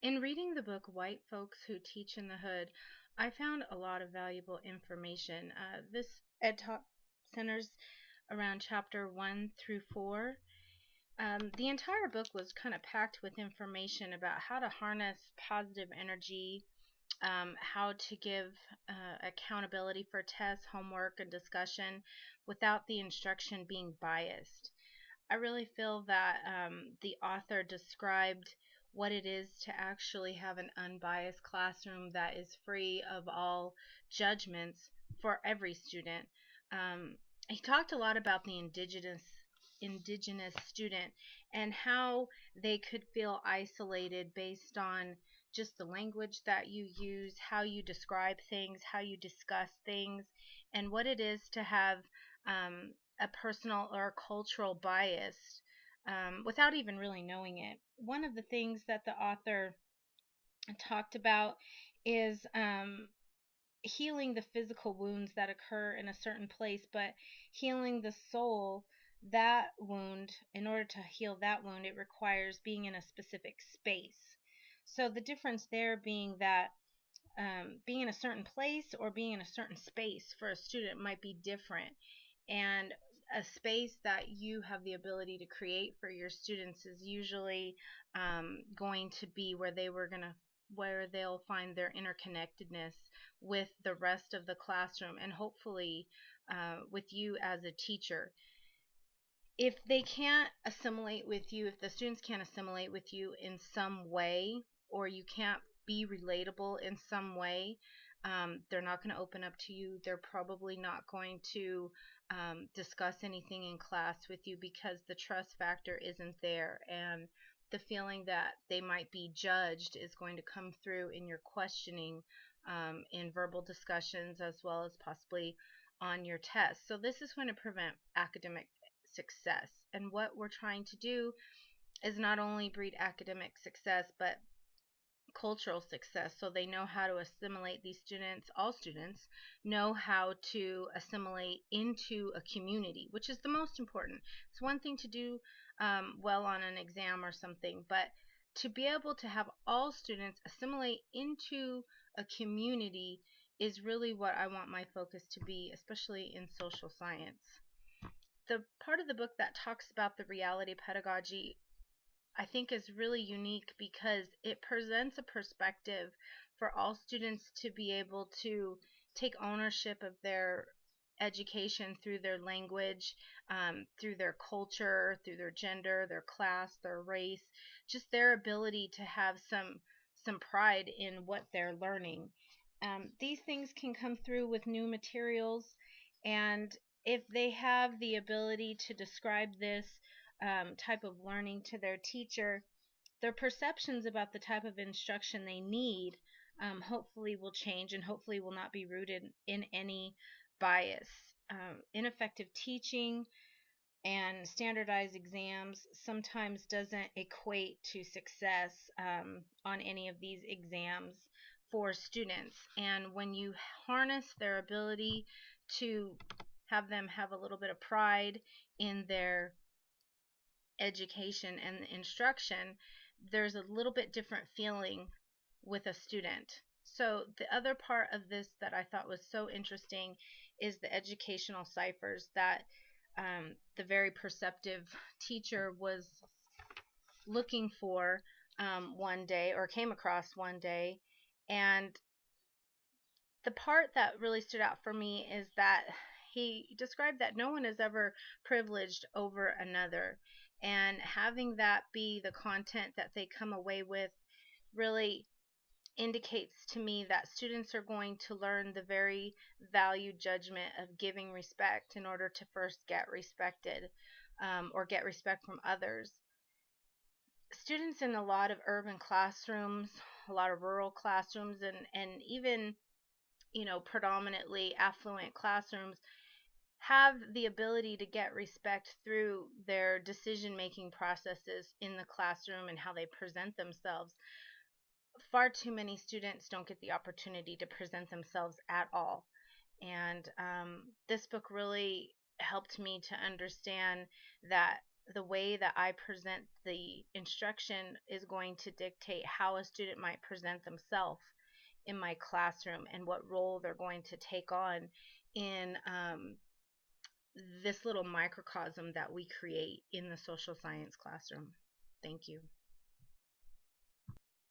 In reading the book White Folks Who Teach in the Hood, I found a lot of valuable information. This Ed Talk centers around chapter 1 through 4. The entire book was kind of packed with information about how to harness positive energy, how to give accountability for tests, homework, and discussion without the instruction being biased. I really feel that the author described what it is to actually have an unbiased classroom that is free of all judgments for every student. Um, he talked a lot about the indigenous student and how they could feel isolated based on just the language that you use, how you describe things, how you discuss things, and what it is to have a personal or cultural bias without even really knowing it. One of the things that the author talked about is healing the physical wounds that occur in a certain place, but healing the soul, that wound, in order to heal that wound, it requires being in a specific space. So the difference there being that being in a certain place or being in a certain space for a student might be different. And a space that you have the ability to create for your students is usually going to be where they'll find their interconnectedness with the rest of the classroom and hopefully with you as a teacher. If they can't assimilate with you, if the students can't assimilate with you in some way, or you can't be relatable in some way, they're not going to open up to you. They're probably not going to discuss anything in class with you because the trust factor isn't there. And the feeling that they might be judged is going to come through in your questioning, in verbal discussions, as well as possibly on your test. So, this is going to prevent academic success. And what we're trying to do is not only breed academic success, but cultural success. So they know how to assimilate, these students, all students, know how to assimilate into a community, which is the most important. It's one thing to do well on an exam or something, but to be able to have all students assimilate into a community is really what I want my focus to be, especially in social science. The part of the book that talks about the reality pedagogy I think is really unique because it presents a perspective for all students to be able to take ownership of their education through their language, through their culture, through their gender, their class, their race, just their ability to have some pride in what they're learning. These things can come through with new materials, and if they have the ability to describe this type of learning to their teacher, their perceptions about the type of instruction they need hopefully will change and hopefully will not be rooted in any bias. Ineffective teaching and standardized exams sometimes doesn't equate to success on any of these exams for students. And when you harness their ability to have them have a little bit of pride in their education and instruction, there's a little bit different feeling with a student. So the other part of this that I thought was so interesting is the educational ciphers that the very perceptive teacher was looking for one day, or came across one day. And the part that really stood out for me is that he described that no one is ever privileged over another. And having that be the content that they come away with really indicates to me that students are going to learn the very valued judgment of giving respect in order to first get respected, or get respect from others. Students in a lot of urban classrooms, a lot of rural classrooms, and even predominantly affluent classrooms have the ability to get respect through their decision making processes in the classroom and how they present themselves. Far too many students don't get the opportunity to present themselves at all. And this book really helped me to understand that the way that I present the instruction is going to dictate how a student might present themselves in my classroom and what role they're going to take on in this little microcosm that we create in the social science classroom. Thank you.